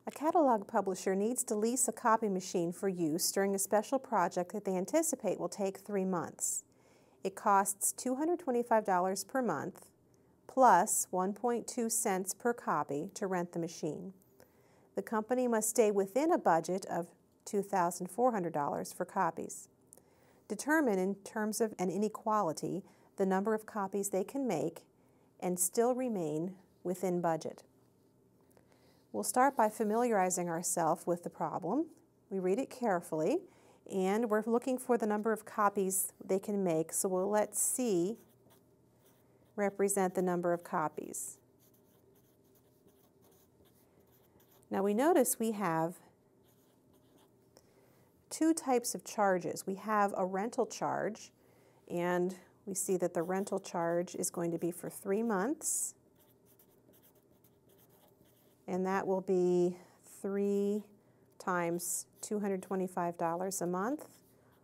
A catalog publisher needs to lease a copy machine for use during a special project that they anticipate will take 3 months. It costs $225 per month plus 1.2 cents per copy to rent the machine. The company must stay within a budget of $2,400 for copies. Determine, in terms of an inequality, the number of copies they can make and still remain within budget. We'll start by familiarizing ourselves with the problem. We read it carefully, and we're looking for the number of copies they can make, so we'll let C represent the number of copies. Now we notice we have two types of charges. We have a rental charge, and we see that the rental charge is going to be for 3 months, and that will be 3 times $225 a month,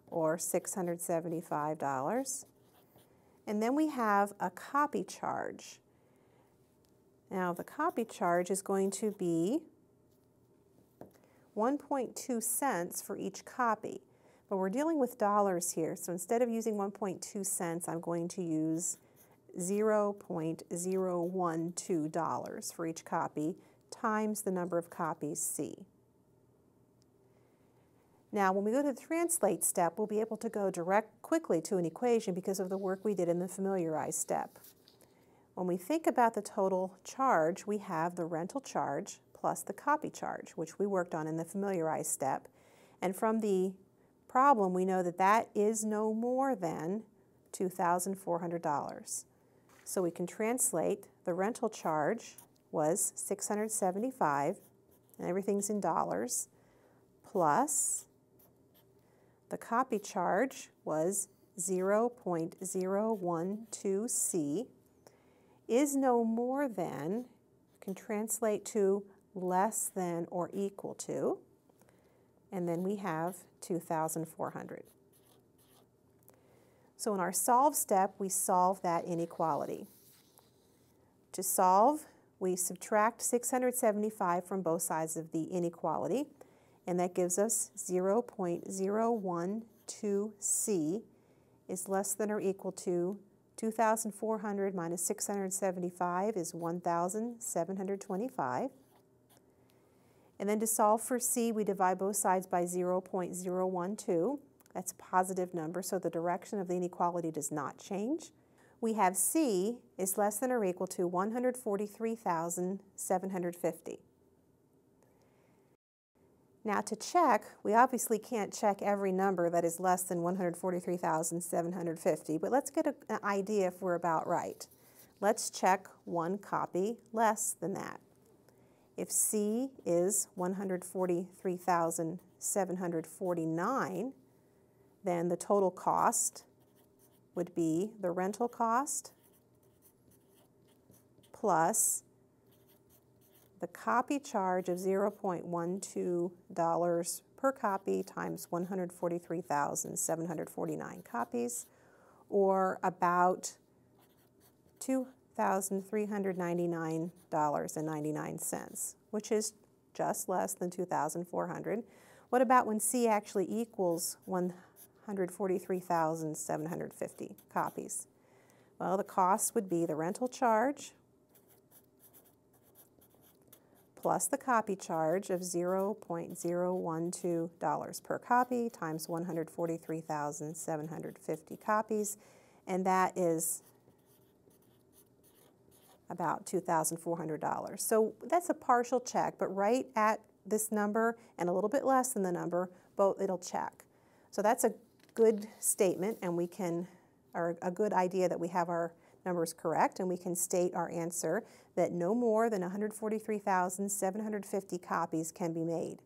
or $675. And then we have a copy charge. Now the copy charge is going to be 1.2 cents for each copy. But we're dealing with dollars here, so instead of using 1.2 cents, I'm going to use $0.012 for each copy times the number of copies C. Now, when we go to the translate step, we'll be able to go quickly to an equation because of the work we did in the familiarize step. When we think about the total charge, we have the rental charge plus the copy charge, which we worked on in the familiarize step. And from the problem, we know that that is no more than $2,400. So we can translate the rental charge was $675, and everything's in dollars, plus the copy charge was 0.012 C, is no more than, can translate to less than or equal to, and then we have 2,400. So in our solve step, we solve that inequality. To solve, we subtract 675 from both sides of the inequality, and that gives us 0.012 C is less than or equal to 2,400 minus 675 is 1,725. And then to solve for C, we divide both sides by 0.012. That's a positive number, so the direction of the inequality does not change. We have C is less than or equal to 143,750. Now to check, we obviously can't check every number that is less than 143,750, but let's get an idea if we're about right. Let's check one copy less than that. If C is 143,749, then the total cost would be the rental cost plus the copy charge of $0.12 per copy times 143,749 copies, or about $2,399.99, which is just less than 2,400. What about when C actually equals 143,750 copies? Well, the cost would be the rental charge plus the copy charge of $0.012 per copy times 143,750 copies, and that is about $2,400. So that's a partial check, but right at this number and a little bit less than the number, both it'll check. So that's a good statement, and we can, or a good idea that we have our numbers correct, and we can state our answer that no more than 143,750 copies can be made.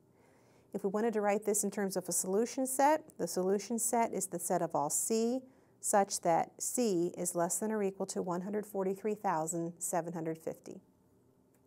If we wanted to write this in terms of a solution set, the solution set is the set of all C, such that C is less than or equal to 143,750.